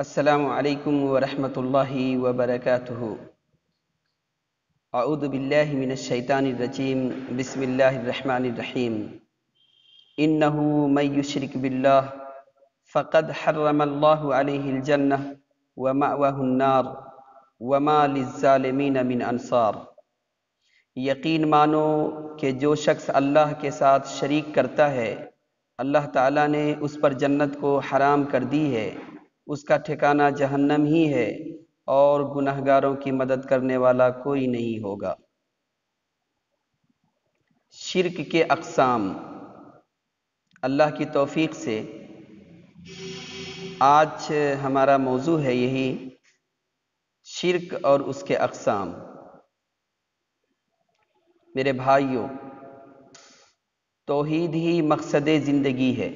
السلام علیکم ورحمۃ اللہ وبرکاتہ۔ اعوذ باللہ من الشیطان الرجیم، بسم اللہ الرحمن الرحیم۔ انہ من یشرک باللہ فقد حرم اللہ علیہ الجنہ ومأواہ النار وما للظالمین من انصار۔ یقین مانو کہ جو شخص اللہ کے ساتھ شریک کرتا ہے، اللہ تعالیٰ نے اس پر جنت کو حرام کر دی ہے، اس کا ٹھکانہ جہنم ہی ہے، اور گنہگاروں کی مدد کرنے والا کوئی نہیں ہوگا۔ شرک کے اقسام۔ اللہ کی توفیق سے آج ہمارا موضوع ہے یہی شرک اور اس کے اقسام۔ میرے بھائیوں، توحید ہی مقصد زندگی ہے،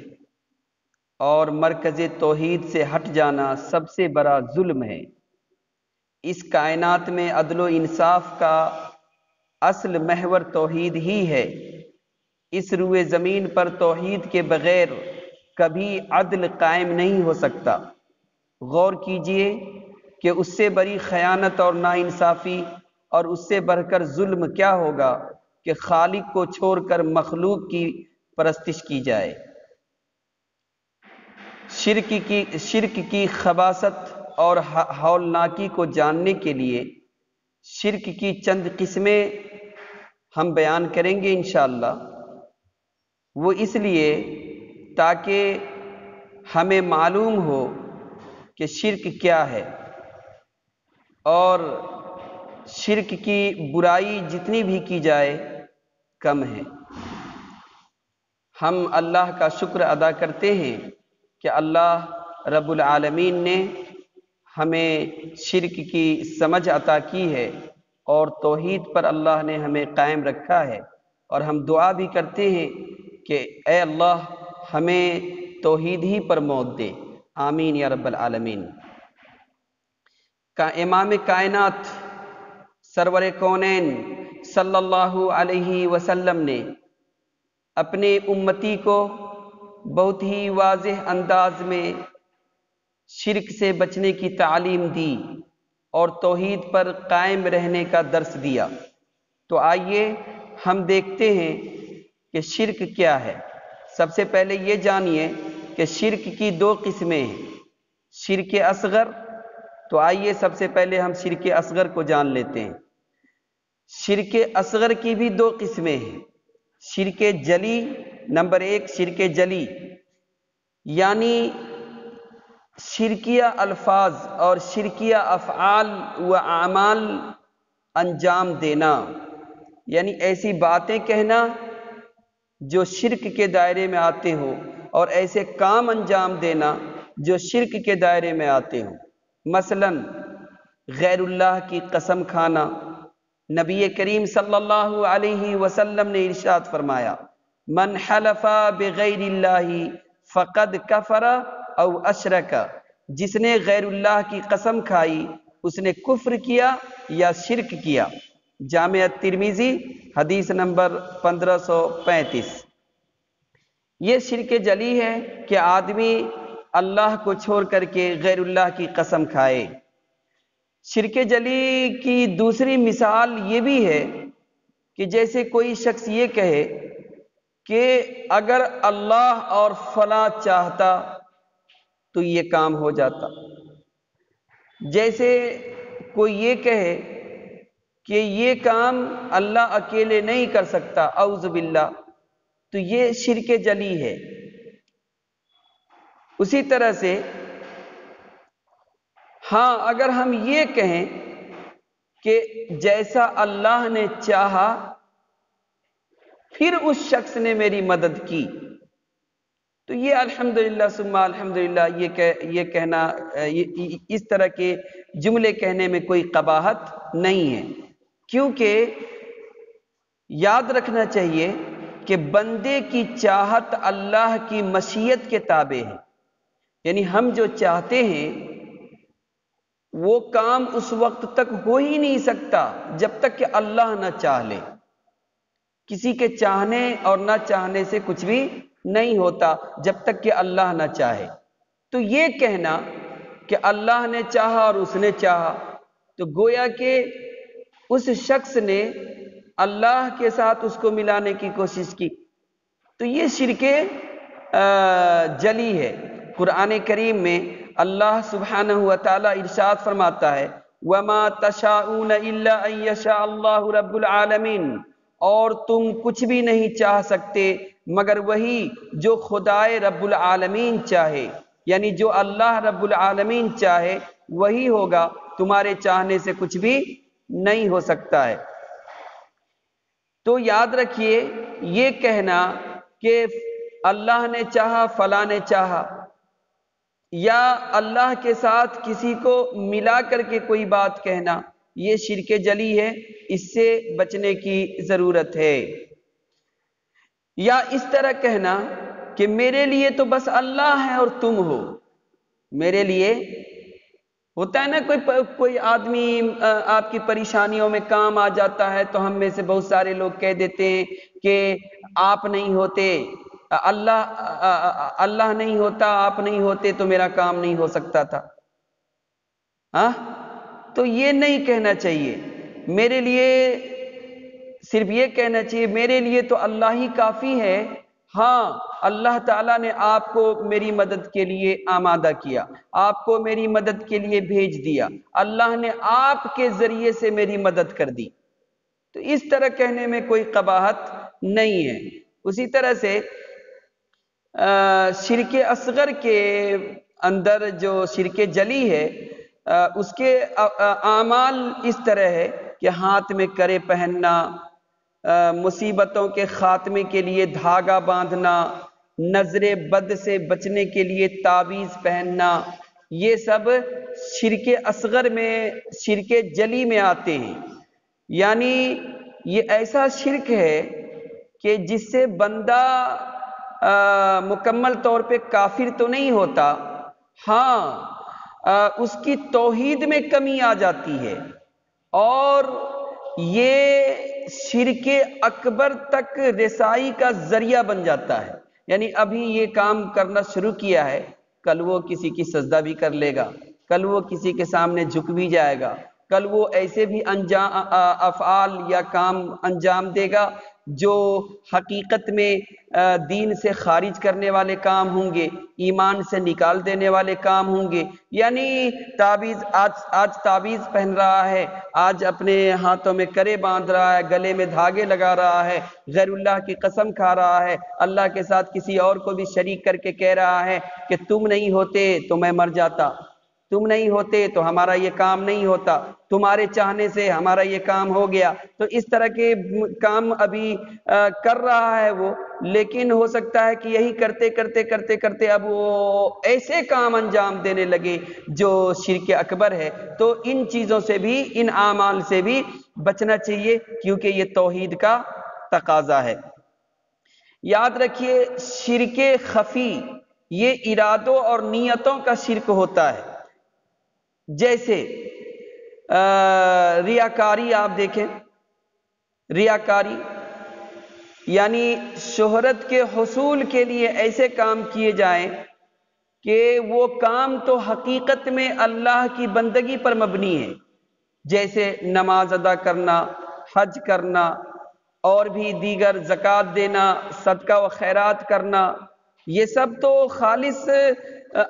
اور مرکز توحید سے ہٹ جانا سب سے بڑا ظلم ہے۔ اس کائنات میں عدل و انصاف کا اصل محور توحید ہی ہے۔ اس روئے زمین پر توحید کے بغیر کبھی عدل قائم نہیں ہو سکتا۔ غور کیجئے کہ اس سے بڑی خیانت اور ناانصافی اور اس سے بڑھ کر ظلم کیا ہوگا کہ خالق کو چھوڑ کر مخلوق کی پرستش کی جائے۔ شرک کی خباثت اور ہولناکی کو جاننے کے لیے شرک کی چند قسمیں ہم بیان کریں گے انشاءاللہ۔ وہ اس لیے تاکہ ہمیں معلوم ہو کہ شرک کیا ہے، اور شرک کی برائی جتنی بھی کی جائے کم ہے۔ ہم اللہ کا شکر ادا کرتے ہیں کہ اللہ رب العالمین نے ہمیں شرک کی سمجھ عطا کی ہے، اور توحید پر اللہ نے ہمیں قائم رکھا ہے، اور ہم دعا بھی کرتے ہیں کہ اے اللہ ہمیں توحید ہی پر موت دے، آمین یا رب العالمین۔ امام کائنات سرور کونین صلی اللہ علیہ وسلم نے اپنے امتی کو بہت ہی واضح انداز میں شرک سے بچنے کی تعلیم دی اور توحید پر قائم رہنے کا درس دیا۔ تو آئیے ہم دیکھتے ہیں کہ شرک کیا ہے۔ سب سے پہلے یہ جانیے کہ شرک کی دو قسمیں ہیں، شرک اصغر۔ تو آئیے سب سے پہلے ہم شرک اصغر کو جان لیتے ہیں۔ شرک اصغر کی بھی دو قسمیں ہیں، شرک جلی۔ نمبر ایک شرک جلی، یعنی شرکیہ الفاظ اور شرکیہ افعال و اعمال انجام دینا، یعنی ایسی باتیں کہنا جو شرک کے دائرے میں آتے ہوں، اور ایسے کام انجام دینا جو شرک کے دائرے میں آتے ہوں۔ مثلا غیر اللہ کی قسم کھانا۔ نبی کریم صلی اللہ علیہ وسلم نے ارشاد فرمایا، من حلف بغیر اللہ فقد کفر او اشرک۔ جس نے غیر اللہ کی قسم کھائی اس نے کفر کیا یا شرک کیا۔ جامع ترمذی حدیث نمبر 1535۔ یہ شرک جلی ہے کہ آدمی اللہ کو چھوڑ کر کے غیر اللہ کی قسم کھائے۔ شرک جلی کی دوسری مثال یہ بھی ہے کہ جیسے کوئی شخص یہ کہے کہ اگر اللہ اور فلاں چاہتا تو یہ کام ہو جاتا۔ جیسے کوئی یہ کہے کہ یہ کام اللہ اکیلے نہیں کر سکتا، اعوذ باللہ، تو یہ شرک جلی ہے۔ اسی طرح سے ہاں اگر ہم یہ کہیں کہ جیسا اللہ نے چاہا پھر اس شخص نے میری مدد کی، تو یہ الحمدللہ ثم الحمدللہ یہ کہنا، اس طرح کے جملے کہنے میں کوئی قباحت نہیں ہے، کیونکہ یاد رکھنا چاہیے کہ بندے کی چاہت اللہ کی مشیت کے تابع ہے۔ یعنی ہم جو چاہتے ہیں وہ کام اس وقت تک ہو ہی نہیں سکتا جب تک کہ اللہ نہ چاہ لے۔ کسی کے چاہنے اور نہ چاہنے سے کچھ بھی نہیں ہوتا جب تک کہ اللہ نہ چاہے۔ تو یہ کہنا کہ اللہ نے چاہا اور اس نے چاہا، تو گویا کہ اس شخص نے اللہ کے ساتھ اس کو ملانے کی کوشش کی، تو یہ شرک جلی ہے۔ قرآن کریم میں اللہ سبحانہ و تعالی ارشاد فرماتا ہے وَمَا تَشَاءُونَ إِلَّا أَن يَشَاءَ اللَّهُ رَبُّ الْعَالَمِينَ، اور تم کچھ بھی نہیں چاہ سکتے مگر وہی جو خدائے رب العالمین چاہے، یعنی جو اللہ رب العالمین چاہے وہی ہوگا، تمہارے چاہنے سے کچھ بھی نہیں ہو سکتا ہے۔ تو یاد رکھیے، یہ کہنا کہ اللہ نے چاہا فلاں نے چاہا، یا اللہ کے ساتھ کسی کو ملا کر کے کوئی بات کہنا، یہ شرک جلی ہے، اس سے بچنے کی ضرورت ہے۔ یا اس طرح کہنا کہ میرے لیے تو بس اللہ ہے اور تم ہو، میرے لیے ہوتا ہے نا کوئی آدمی آپ کی پریشانیوں میں کام آ جاتا ہے تو ہم میں سے بہت سارے لوگ کہہ دیتے ہیں کہ آپ نہیں ہوتے، اللہ نہیں ہوتا، آپ نہیں ہوتے تو میرا کام نہیں ہو سکتا تھا۔ تو یہ نہیں کہنا چاہیے، میرے لیے صرف یہ کہنا چاہیے میرے لیے تو اللہ ہی کافی ہے۔ ہاں، اللہ تعالیٰ نے آپ کو میری مدد کے لیے آمادہ کیا، آپ کو میری مدد کے لیے بھیج دیا، اللہ نے آپ کے ذریعے سے میری مدد کر دی، تو اس طرح کہنے میں کوئی قباحت نہیں ہے۔ اسی طرح سے شرک اصغر کے اندر جو شرک جلی ہے، اس کے اعمال اس طرح ہے کہ ہاتھ میں کرے پہننا، مصیبتوں کے خاتمے کے لیے دھاگا باندھنا، نظر بد سے بچنے کے لیے تعویذ پہننا، یہ سب شرک اصغر میں، شرک جلی میں آتے ہیں۔ یعنی یہ ایسا شرک ہے کہ جس سے بندہ مکمل طور پہ کافر تو نہیں ہوتا، ہاں اس کی توحید میں کمی آ جاتی ہے، اور یہ شرک اکبر تک رسائی کا ذریعہ بن جاتا ہے۔ یعنی ابھی یہ کام کرنا شروع کیا ہے، کل وہ کسی کی سجدہ بھی کر لے گا، کل وہ کسی کے سامنے جھک بھی جائے گا، کل وہ ایسے بھی افعال یا کام انجام دے گا جو حقیقت میں دین سے خارج کرنے والے کام ہوں گے، ایمان سے نکال دینے والے کام ہوں گے۔ یعنی تعویذ، آج تعویذ پہن رہا ہے، آج اپنے ہاتھوں میں کرے باندھ رہا ہے، گلے میں دھاگے لگا رہا ہے، غیر اللہ کی قسم کھا رہا ہے، اللہ کے ساتھ کسی اور کو بھی شریک کر کے کہہ رہا ہے کہ تم نہیں ہوتے تو میں مر جاتا، تم نہیں ہوتے تو ہمارا یہ کام نہیں ہوتا، تمہارے چاہنے سے ہمارا یہ کام ہو گیا۔ تو اس طرح کے کام ابھی کر رہا ہے وہ، لیکن ہو سکتا ہے کہ یہی کرتے کرتے کرتے کرتے اب وہ ایسے کام انجام دینے لگے جو شرک اکبر ہے۔ تو ان چیزوں سے بھی، ان اعمال سے بھی بچنا چاہیے، کیونکہ یہ توحید کا تقاضا ہے۔ یاد رکھیے، شرک خفی یہ ارادوں اور نیتوں کا شرک ہوتا ہے۔ جیسے ریاکاری، آپ دیکھیں ریاکاری یعنی شہرت کے حصول کے لیے ایسے کام کیے جائیں کہ وہ کام تو حقیقت میں اللہ کی بندگی پر مبنی ہے، جیسے نماز ادا کرنا، حج کرنا، اور بھی دیگر زکوٰۃ دینا، صدقہ و خیرات کرنا، یہ سب تو خالص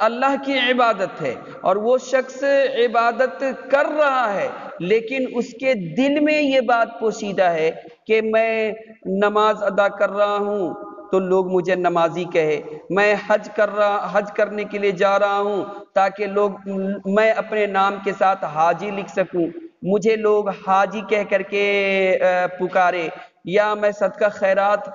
اللہ کی عبادت ہے، اور وہ شخص عبادت کر رہا ہے لیکن اس کے دل میں یہ بات پوشیدہ ہے کہ میں نماز ادا کر رہا ہوں تو لوگ مجھے نمازی کہے، میں حج کرنے کے لیے جا رہا ہوں تاکہ میں اپنے نام کے ساتھ حاجی لکھ سکوں، مجھے لوگ حاجی کہہ کر کے پکارے، یا میں صدقہ خیرات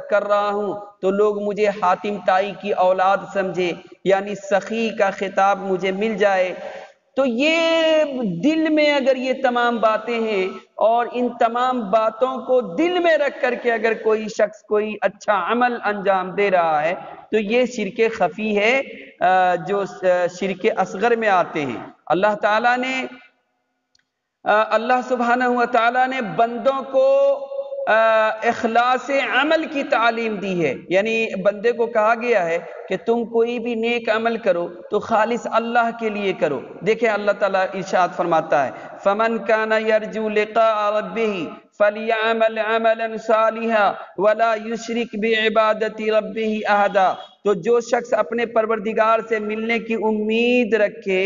کر رہا ہوں تو لوگ مجھے حاتم طائی کی اولاد سمجھے، یعنی سخی کا خطاب مجھے مل جائے۔ تو یہ دل میں اگر یہ تمام باتیں ہیں، اور ان تمام باتوں کو دل میں رکھ کر کے اگر کوئی شخص کوئی اچھا عمل انجام دے رہا ہے تو یہ شرک خفی ہے، جو شرک اصغر میں آتے ہیں۔ اللہ سبحانہ و تعالیٰ نے بندوں کو اخلاص عمل کی تعلیم دی ہے، یعنی بندے کو کہا گیا ہے کہ تم کوئی بھی نیک عمل کرو تو خالص اللہ کے لیے کرو۔ دیکھیں اللہ تعالیٰ ارشاد فرماتا ہے فَمَنْ كَانَ يَرْجُو لِقَاءَ رَبِّهِ فَلْيَعْمَلْ عَمَلًا صَالِحًا وَلَا يُشْرِكْ بِعِبَادَةِ رَبِّهِ أَحَدًا۔ تو جو شخص اپنے پروردگار سے ملنے کی امید رکھے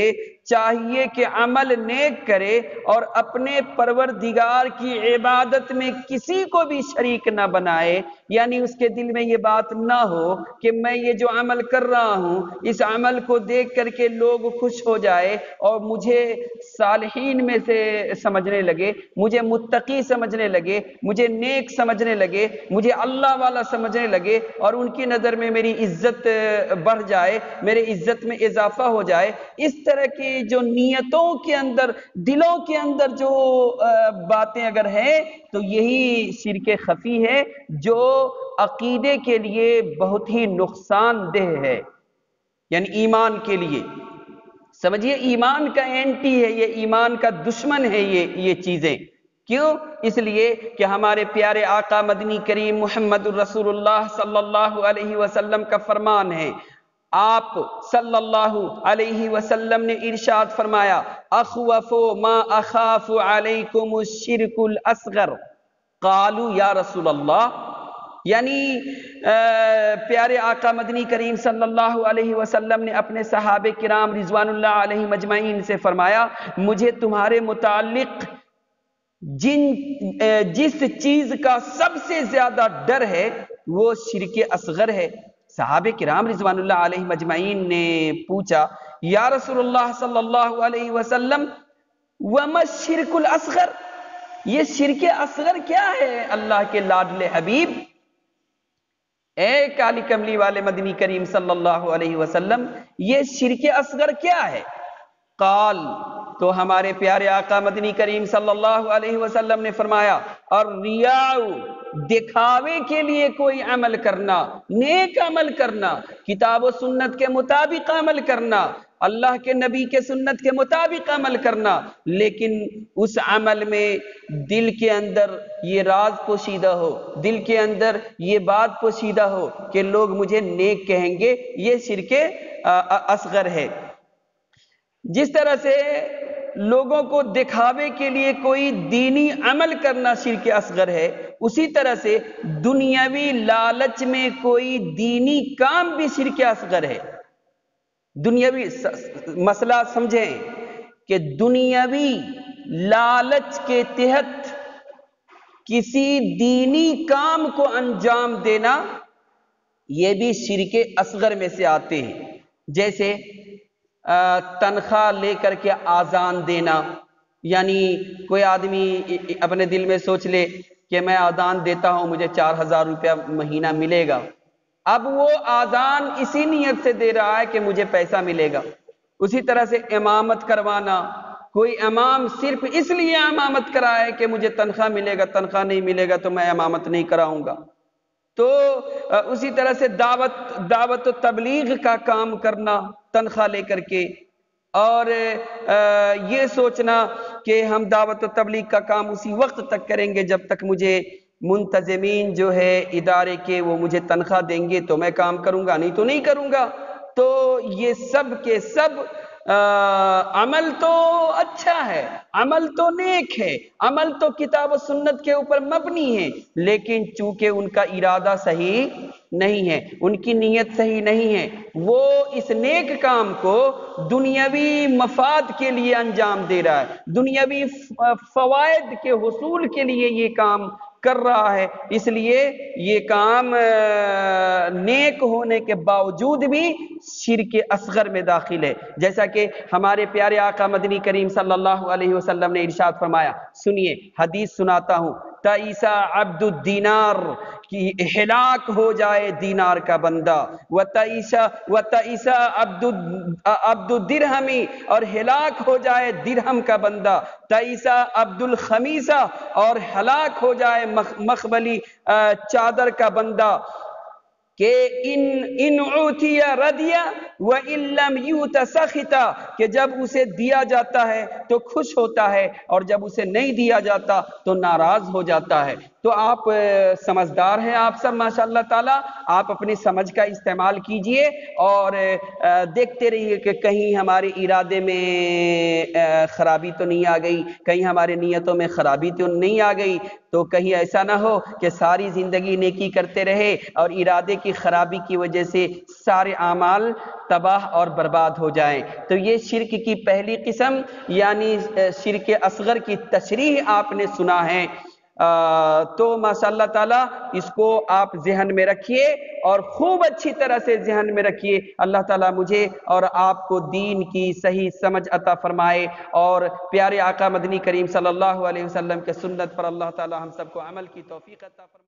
چاہیے کہ عمل نیک کرے اور اپنے پروردگار کی عبادت میں کسی کو بھی شریک نہ بنائے، یعنی اس کے دل میں یہ بات نہ ہو کہ میں یہ جو عمل کر رہا ہوں اس عمل کو دیکھ کر کے لوگ خوش ہو جائے اور مجھے صالحین میں سے سمجھنے لگے، مجھے متقی سمجھنے لگے، مجھے نیک سمجھنے لگے، مجھے اللہ والا سمجھنے لگے اور ان کی نظر میں میری عزت بڑھ جائے، میرے عزت میں اضافہ ہو جائے۔ اس طرح کی جو نیتوں کے اندر، دلوں کے اندر جو باتیں اگر ہیں تو یہی شرک خفی ہے جو عقیدے کے لیے بہت ہی نقصان دہ ہے، یعنی ایمان کے لیے سمجھیے ایمان کا اینٹی ہے، یہ ایمان کا دشمن ہے یہ چیزیں۔ کیوں؟ اس لیے کہ ہمارے پیارے آقا مدنی کریم محمد الرسول اللہ صلی اللہ علیہ وسلم کا فرمان ہے، آپ صلی اللہ علیہ وسلم نے ارشاد فرمایا اخوف ما اخاف علیکم الشرک الاصغر قالوا یا رسول اللہ، یعنی پیارے آقا مدنی کریم صلی اللہ علیہ وسلم نے اپنے صحابہ کرام رضوان اللہ علیہ مجمعین سے فرمایا مجھے تمہارے متعلق جس چیز کا سب سے زیادہ ڈر ہے وہ شرک اصغر ہے۔ صحابہ کرام رضوان اللہ علیہ مجمعین نے پوچھا یا رسول اللہ صلی اللہ علیہ وسلم وما الشرک الاصغر، یہ شرک اصغر کیا ہے اللہ کے لاڈلے حبیب؟ اے کالی کملی والے مدنی کریم صلی اللہ علیہ وسلم یہ شرک اصغر کیا ہے؟ قال، تو ہمارے پیارے آقا مدنی کریم صلی اللہ علیہ وسلم نے فرمایا اور ریاء، دکھاوے کے لیے کوئی عمل کرنا، نیک عمل کرنا، کتاب و سنت کے مطابق عمل کرنا، اللہ کے نبی کے سنت کے مطابق عمل کرنا، لیکن اس عمل میں دل کے اندر یہ راز پوشیدہ ہو، دل کے اندر یہ بات پوشیدہ ہو کہ لوگ مجھے نیک کہیں گے، یہ شرک اصغر ہے۔ جس طرح سے لوگوں کو دکھاوے کے لیے کوئی دینی عمل کرنا شرک اصغر ہے، اسی طرح سے دنیاوی لالچ میں کوئی دینی کام بھی شرک اصغر ہے۔ دنیاوی مسئلہ سمجھیں کہ دنیاوی لالچ کے تحت کسی دینی کام کو انجام دینا یہ بھی شرک اصغر میں سے آتے ہیں، جیسے تنخواہ لے کر کے آذان دینا، یعنی کوئی آدمی اپنے دل میں سوچ لے کہ میں آذان دیتا ہوں مجھے 4000 روپیہ مہینہ ملے گا، اب وہ آذان اسی نیت سے دے رہا ہے کہ مجھے پیسہ ملے گا۔ اسی طرح سے امامت کروانا، کوئی امام صرف اس لیے امامت کرائے کہ مجھے تنخواہ ملے گا، تنخواہ نہیں ملے گا تو میں امامت نہیں کراؤں گا۔ تو اسی طرح سے دعوت و تبلیغ کا کام کرنا تنخواہ لے کر کے، اور یہ سوچنا کہ ہم دعوت و تبلیغ کا کام اسی وقت تک کریں گے جب تک مجھے منتظمین جو ہے ادارے کے وہ مجھے تنخواہ دیں گے تو میں کام کروں گا، نہیں تو نہیں کروں گا۔ تو یہ سب کے سب عمل تو اچھا ہے، عمل تو نیک ہے، عمل تو کتاب و سنت کے اوپر مبنی ہے، لیکن چونکہ ان کا ارادہ صحیح نہیں ہے، ان کی نیت صحیح نہیں ہے، وہ اس نیک کام کو دنیاوی مفاد کے لیے انجام دے رہا ہے، دنیاوی فوائد کے حصول کے لیے یہ کام کر رہا ہے، اس لیے یہ کام نیک ہونے کے باوجود بھی شرک اصغر میں داخل ہے۔ جیسا کہ ہمارے پیارے آقا مدنی کریم صلی اللہ علیہ وسلم نے ارشاد فرمایا، سنیے حدیث سناتا ہوں، تعیسا عبد الدینار، کہ ہلاک ہو جائے دینار کا بندہ، وتعیسا عبد الدرہمی، اور ہلاک ہو جائے درہم کا بندہ، تعیسا عبد الخمیسہ، اور ہلاک ہو جائے مخبلی چادر کا بندہ۔ کہ ان عُوتِیَ رَضِیَ وَإِن لَّمْ یُؤْتَ سَخِطَ، کہ جب اسے دیا جاتا ہے تو خوش ہوتا ہے، اور جب اسے نہیں دیا جاتا تو ناراض ہو جاتا ہے۔ تو آپ سمجھدار ہیں آپ سب ماشاء اللہ تعالیٰ، آپ اپنی سمجھ کا استعمال کیجئے اور دیکھتے رہیے کہ کہیں ہمارے ارادے میں خرابی تو نہیں آ گئی، کہیں ہمارے نیتوں میں خرابی تو نہیں آ گئی، تو کہیں ایسا نہ ہو کہ ساری زندگی نیکی کرتے رہے اور ارادے کی خرابی کی وجہ سے سارے اعمال تباہ اور برباد ہو جائیں۔ تو یہ شرک کی پہلی قسم یعنی شرک اصغر کی تشریح آپ نے سنا ہے، تو ماشاء اللہ تعالیٰ اس کو آپ ذہن میں رکھیے اور خوب اچھی طرح سے ذہن میں رکھیے۔ اللہ تعالیٰ مجھے اور آپ کو دین کی صحیح سمجھ عطا فرمائے، اور پیارے آقا مدنی کریم صلی اللہ علیہ وسلم کے سنت پر اللہ تعالیٰ ہم سب کو عمل کی توفیق عطا فرمائے۔